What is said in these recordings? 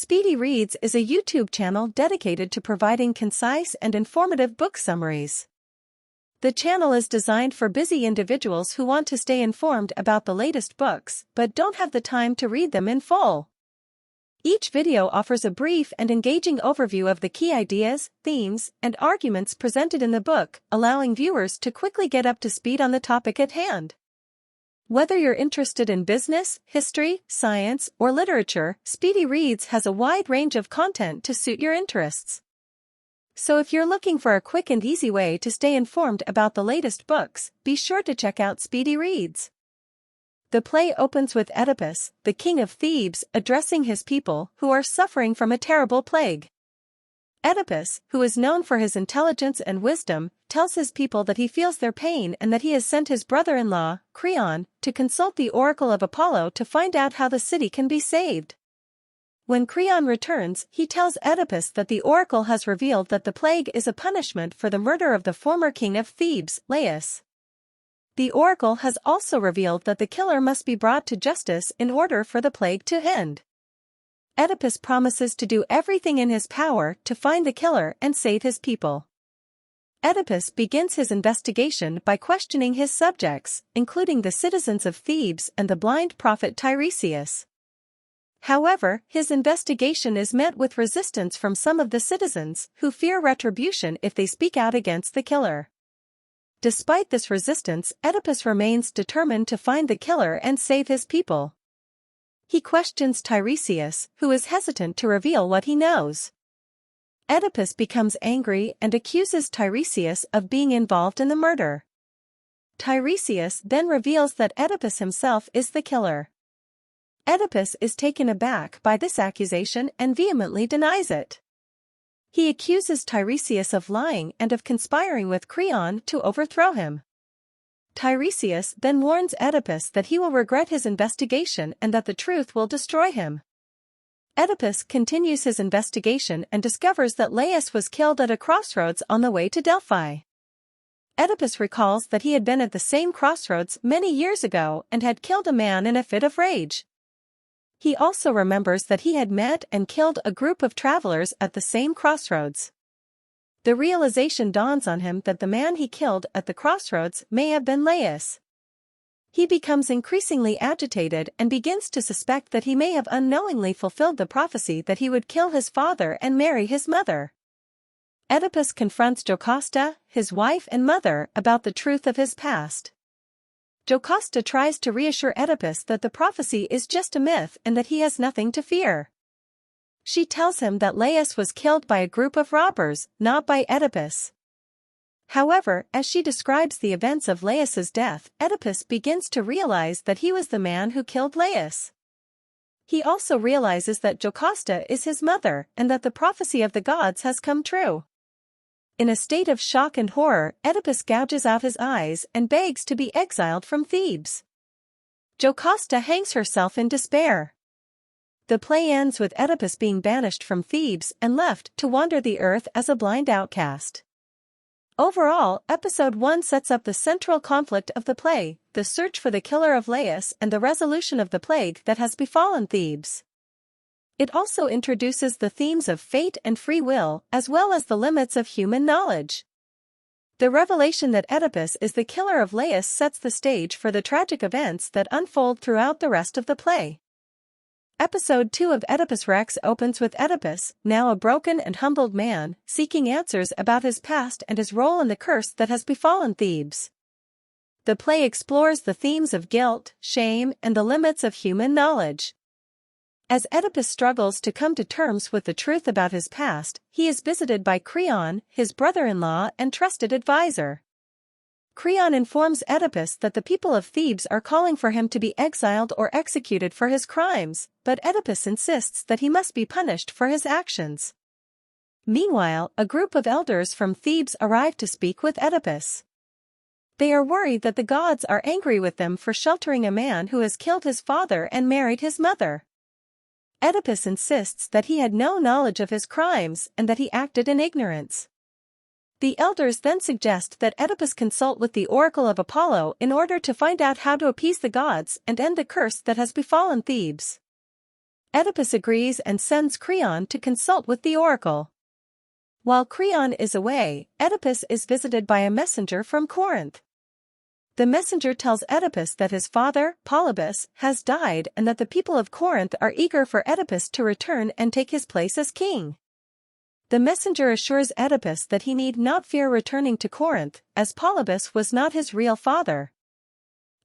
Speedy Reads is a YouTube channel dedicated to providing concise and informative book summaries. The channel is designed for busy individuals who want to stay informed about the latest books but don't have the time to read them in full. Each video offers a brief and engaging overview of the key ideas, themes, and arguments presented in the book, allowing viewers to quickly get up to speed on the topic at hand. Whether you're interested in business, history, science, or literature, Speedy Reads has a wide range of content to suit your interests. So if you're looking for a quick and easy way to stay informed about the latest books, be sure to check out Speedy Reads. The play opens with Oedipus, the king of Thebes, addressing his people who are suffering from a terrible plague. Oedipus, who is known for his intelligence and wisdom, tells his people that he feels their pain and that he has sent his brother-in-law, Creon, to consult the oracle of Apollo to find out how the city can be saved. When Creon returns, he tells Oedipus that the oracle has revealed that the plague is a punishment for the murder of the former king of Thebes, Laius. The oracle has also revealed that the killer must be brought to justice in order for the plague to end. Oedipus promises to do everything in his power to find the killer and save his people. Oedipus begins his investigation by questioning his subjects, including the citizens of Thebes and the blind prophet Tiresias. However, his investigation is met with resistance from some of the citizens, who fear retribution if they speak out against the killer. Despite this resistance, Oedipus remains determined to find the killer and save his people. He questions Tiresias, who is hesitant to reveal what he knows. Oedipus becomes angry and accuses Tiresias of being involved in the murder. Tiresias then reveals that Oedipus himself is the killer. Oedipus is taken aback by this accusation and vehemently denies it. He accuses Tiresias of lying and of conspiring with Creon to overthrow him. Tiresias then warns Oedipus that he will regret his investigation and that the truth will destroy him. Oedipus continues his investigation and discovers that Laius was killed at a crossroads on the way to Delphi. Oedipus recalls that he had been at the same crossroads many years ago and had killed a man in a fit of rage. He also remembers that he had met and killed a group of travelers at the same crossroads. The realization dawns on him that the man he killed at the crossroads may have been Laius. He becomes increasingly agitated and begins to suspect that he may have unknowingly fulfilled the prophecy that he would kill his father and marry his mother. Oedipus confronts Jocasta, his wife and mother, about the truth of his past. Jocasta tries to reassure Oedipus that the prophecy is just a myth and that he has nothing to fear. She tells him that Laius was killed by a group of robbers, not by Oedipus. However, as she describes the events of Laius's death, Oedipus begins to realize that he was the man who killed Laius. He also realizes that Jocasta is his mother and that the prophecy of the gods has come true. In a state of shock and horror, Oedipus gouges out his eyes and begs to be exiled from Thebes. Jocasta hangs herself in despair. The play ends with Oedipus being banished from Thebes and left to wander the earth as a blind outcast. Overall, Episode 1 sets up the central conflict of the play, the search for the killer of Laius and the resolution of the plague that has befallen Thebes. It also introduces the themes of fate and free will, as well as the limits of human knowledge. The revelation that Oedipus is the killer of Laius sets the stage for the tragic events that unfold throughout the rest of the play. Episode 2 of Oedipus Rex opens with Oedipus, now a broken and humbled man, seeking answers about his past and his role in the curse that has befallen Thebes. The play explores the themes of guilt, shame, and the limits of human knowledge. As Oedipus struggles to come to terms with the truth about his past, he is visited by Creon, his brother-in-law and trusted advisor. Creon informs Oedipus that the people of Thebes are calling for him to be exiled or executed for his crimes, but Oedipus insists that he must be punished for his actions. Meanwhile, a group of elders from Thebes arrive to speak with Oedipus. They are worried that the gods are angry with them for sheltering a man who has killed his father and married his mother. Oedipus insists that he had no knowledge of his crimes and that he acted in ignorance. The elders then suggest that Oedipus consult with the oracle of Apollo in order to find out how to appease the gods and end the curse that has befallen Thebes. Oedipus agrees and sends Creon to consult with the oracle. While Creon is away, Oedipus is visited by a messenger from Corinth. The messenger tells Oedipus that his father, Polybus, has died and that the people of Corinth are eager for Oedipus to return and take his place as king. The messenger assures Oedipus that he need not fear returning to Corinth, as Polybus was not his real father.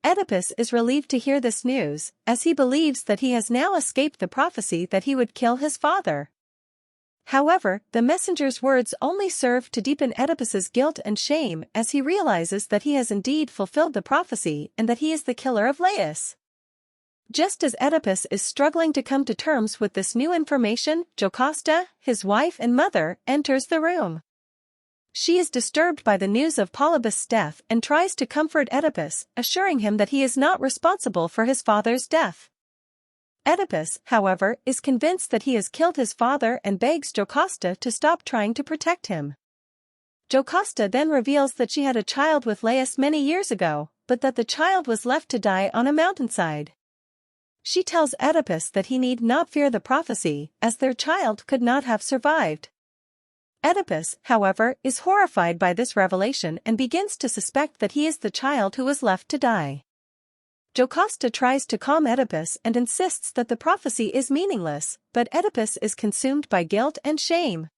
Oedipus is relieved to hear this news, as he believes that he has now escaped the prophecy that he would kill his father. However, the messenger's words only serve to deepen Oedipus's guilt and shame as he realizes that he has indeed fulfilled the prophecy and that he is the killer of Laius. Just as Oedipus is struggling to come to terms with this new information, Jocasta, his wife and mother, enters the room. She is disturbed by the news of Polybus' death and tries to comfort Oedipus, assuring him that he is not responsible for his father's death. Oedipus, however, is convinced that he has killed his father and begs Jocasta to stop trying to protect him. Jocasta then reveals that she had a child with Laius many years ago, but that the child was left to die on a mountainside. She tells Oedipus that he need not fear the prophecy, as their child could not have survived. Oedipus, however, is horrified by this revelation and begins to suspect that he is the child who was left to die. Jocasta tries to calm Oedipus and insists that the prophecy is meaningless, but Oedipus is consumed by guilt and shame.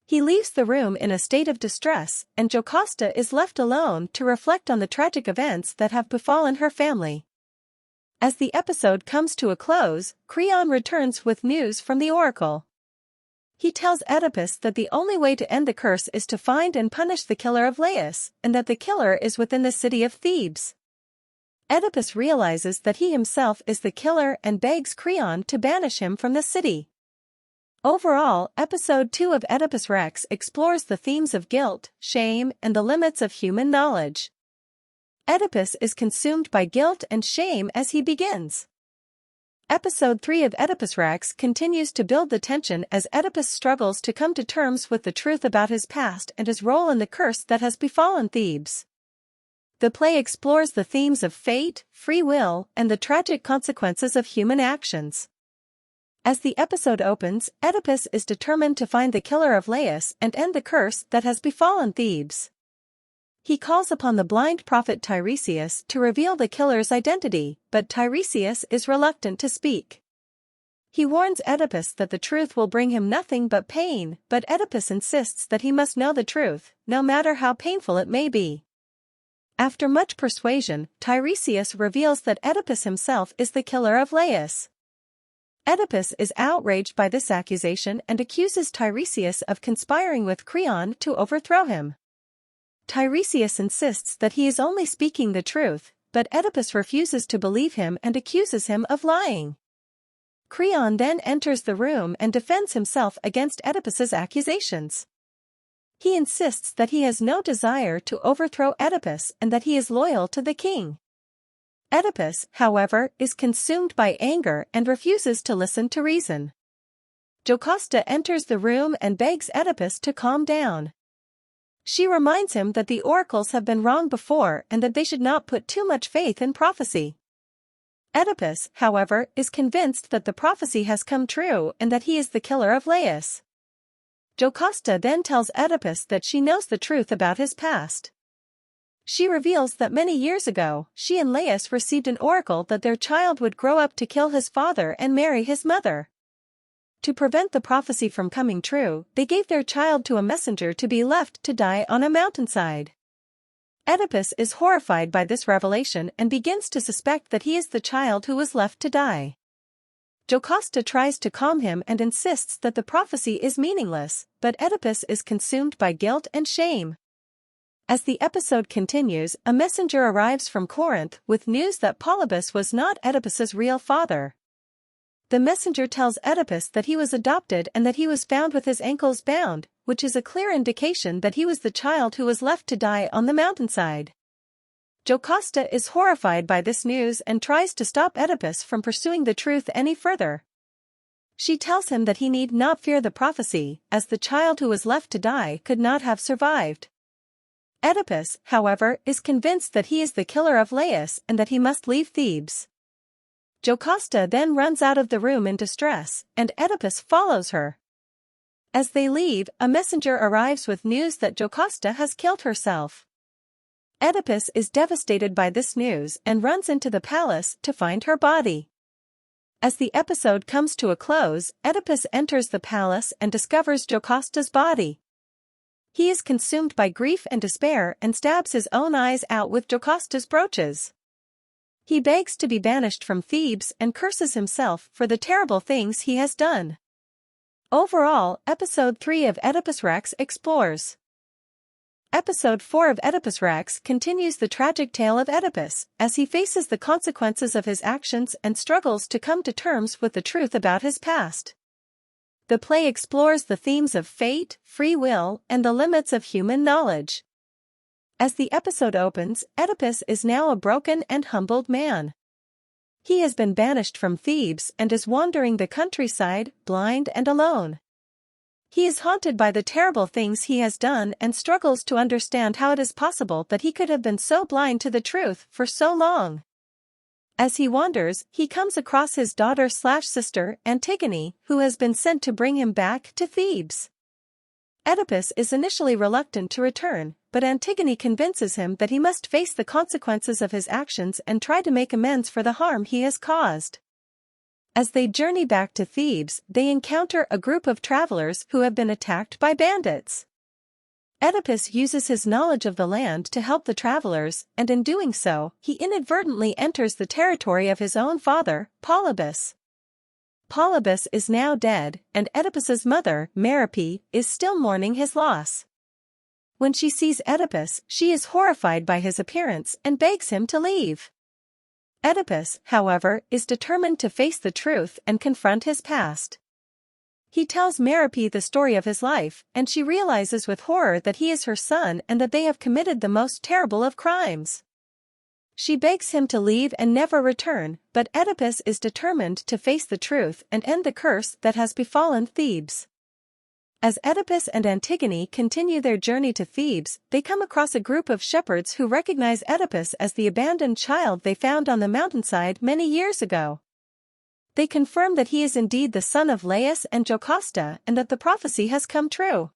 He leaves the room in a state of distress, and Jocasta is left alone to reflect on the tragic events that have befallen her family. As the episode comes to a close, Creon returns with news from the oracle. He tells Oedipus that the only way to end the curse is to find and punish the killer of Laius, and that the killer is within the city of Thebes. Oedipus realizes that he himself is the killer and begs Creon to banish him from the city. Overall, Episode 2 of Oedipus Rex explores the themes of guilt, shame, and the limits of human knowledge. Oedipus is consumed by guilt and shame as he begins. Episode 3 of Oedipus Rex continues to build the tension as Oedipus struggles to come to terms with the truth about his past and his role in the curse that has befallen Thebes. The play explores the themes of fate, free will, and the tragic consequences of human actions. As the episode opens, Oedipus is determined to find the killer of Laius and end the curse that has befallen Thebes. He calls upon the blind prophet Tiresias to reveal the killer's identity, but Tiresias is reluctant to speak. He warns Oedipus that the truth will bring him nothing but pain, but Oedipus insists that he must know the truth, no matter how painful it may be. After much persuasion, Tiresias reveals that Oedipus himself is the killer of Laius. Oedipus is outraged by this accusation and accuses Tiresias of conspiring with Creon to overthrow him. Tiresias insists that he is only speaking the truth, but Oedipus refuses to believe him and accuses him of lying. Creon then enters the room and defends himself against Oedipus's accusations. He insists that he has no desire to overthrow Oedipus and that he is loyal to the king. Oedipus, however, is consumed by anger and refuses to listen to reason. Jocasta enters the room and begs Oedipus to calm down. She reminds him that the oracles have been wrong before and that they should not put too much faith in prophecy. Oedipus, however, is convinced that the prophecy has come true and that he is the killer of Laius. Jocasta then tells Oedipus that she knows the truth about his past. She reveals that many years ago, she and Laius received an oracle that their child would grow up to kill his father and marry his mother. To prevent the prophecy from coming true, they gave their child to a messenger to be left to die on a mountainside. Oedipus is horrified by this revelation and begins to suspect that he is the child who was left to die. Jocasta tries to calm him and insists that the prophecy is meaningless, but Oedipus is consumed by guilt and shame. As the episode continues, a messenger arrives from Corinth with news that Polybus was not Oedipus's real father. The messenger tells Oedipus that he was adopted and that he was found with his ankles bound, which is a clear indication that he was the child who was left to die on the mountainside. Jocasta is horrified by this news and tries to stop Oedipus from pursuing the truth any further. She tells him that he need not fear the prophecy, as the child who was left to die could not have survived. Oedipus, however, is convinced that he is the killer of Laius and that he must leave Thebes. Jocasta then runs out of the room in distress, and Oedipus follows her. As they leave, a messenger arrives with news that Jocasta has killed herself. Oedipus is devastated by this news and runs into the palace to find her body. As the episode comes to a close, Oedipus enters the palace and discovers Jocasta's body. He is consumed by grief and despair and stabs his own eyes out with Jocasta's brooches. He begs to be banished from Thebes and curses himself for the terrible things he has done. Overall, Episode 3 of Oedipus Rex explores. Episode 4 of Oedipus Rex continues the tragic tale of Oedipus, as he faces the consequences of his actions and struggles to come to terms with the truth about his past. The play explores the themes of fate, free will, and the limits of human knowledge. As the episode opens, Oedipus is now a broken and humbled man. He has been banished from Thebes and is wandering the countryside, blind and alone. He is haunted by the terrible things he has done and struggles to understand how it is possible that he could have been so blind to the truth for so long. As he wanders, he comes across his daughter/sister, Antigone, who has been sent to bring him back to Thebes. Oedipus is initially reluctant to return, but Antigone convinces him that he must face the consequences of his actions and try to make amends for the harm he has caused. As they journey back to Thebes, they encounter a group of travelers who have been attacked by bandits. Oedipus uses his knowledge of the land to help the travelers, and in doing so, he inadvertently enters the territory of his own father, Polybus. Polybus is now dead, and Oedipus's mother, Merope, is still mourning his loss. When she sees Oedipus, she is horrified by his appearance and begs him to leave. Oedipus, however, is determined to face the truth and confront his past. He tells Merope the story of his life, and she realizes with horror that he is her son and that they have committed the most terrible of crimes. She begs him to leave and never return, but Oedipus is determined to face the truth and end the curse that has befallen Thebes. As Oedipus and Antigone continue their journey to Thebes, they come across a group of shepherds who recognize Oedipus as the abandoned child they found on the mountainside many years ago. They confirm that he is indeed the son of Laius and Jocasta and that the prophecy has come true.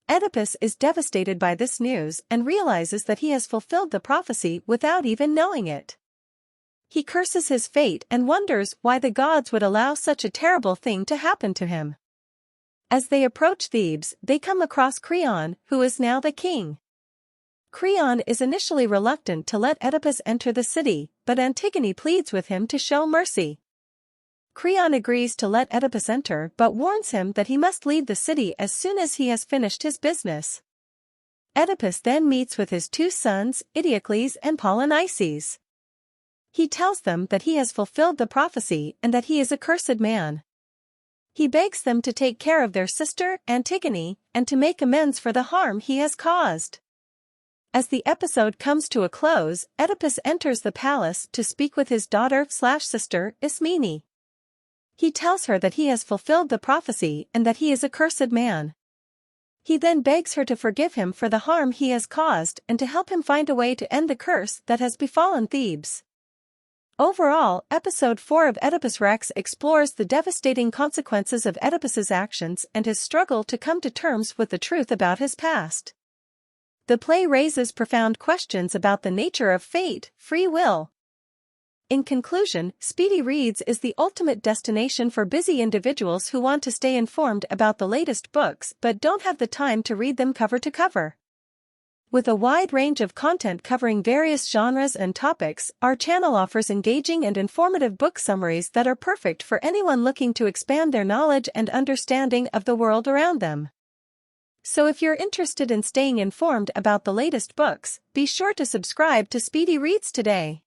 Oedipus is devastated by this news and realizes that he has fulfilled the prophecy without even knowing it. He curses his fate and wonders why the gods would allow such a terrible thing to happen to him. As they approach Thebes, they come across Creon, who is now the king. Creon is initially reluctant to let Oedipus enter the city, but Antigone pleads with him to show mercy. Creon agrees to let Oedipus enter but warns him that he must leave the city as soon as he has finished his business. Oedipus then meets with his two sons, Eteocles and Polynices. He tells them that he has fulfilled the prophecy and that he is a cursed man. He begs them to take care of their sister, Antigone, and to make amends for the harm he has caused. As the episode comes to a close, Oedipus enters the palace to speak with his daughter/sister, Ismene. He tells her that he has fulfilled the prophecy and that he is a cursed man. He then begs her to forgive him for the harm he has caused and to help him find a way to end the curse that has befallen Thebes. Overall, Episode 4 of Oedipus Rex explores the devastating consequences of Oedipus's actions and his struggle to come to terms with the truth about his past. The play raises profound questions about the nature of fate, free will. In conclusion, Speedy Reads is the ultimate destination for busy individuals who want to stay informed about the latest books but don't have the time to read them cover to cover. With a wide range of content covering various genres and topics, our channel offers engaging and informative book summaries that are perfect for anyone looking to expand their knowledge and understanding of the world around them. So if you're interested in staying informed about the latest books, be sure to subscribe to Speedy Reads today.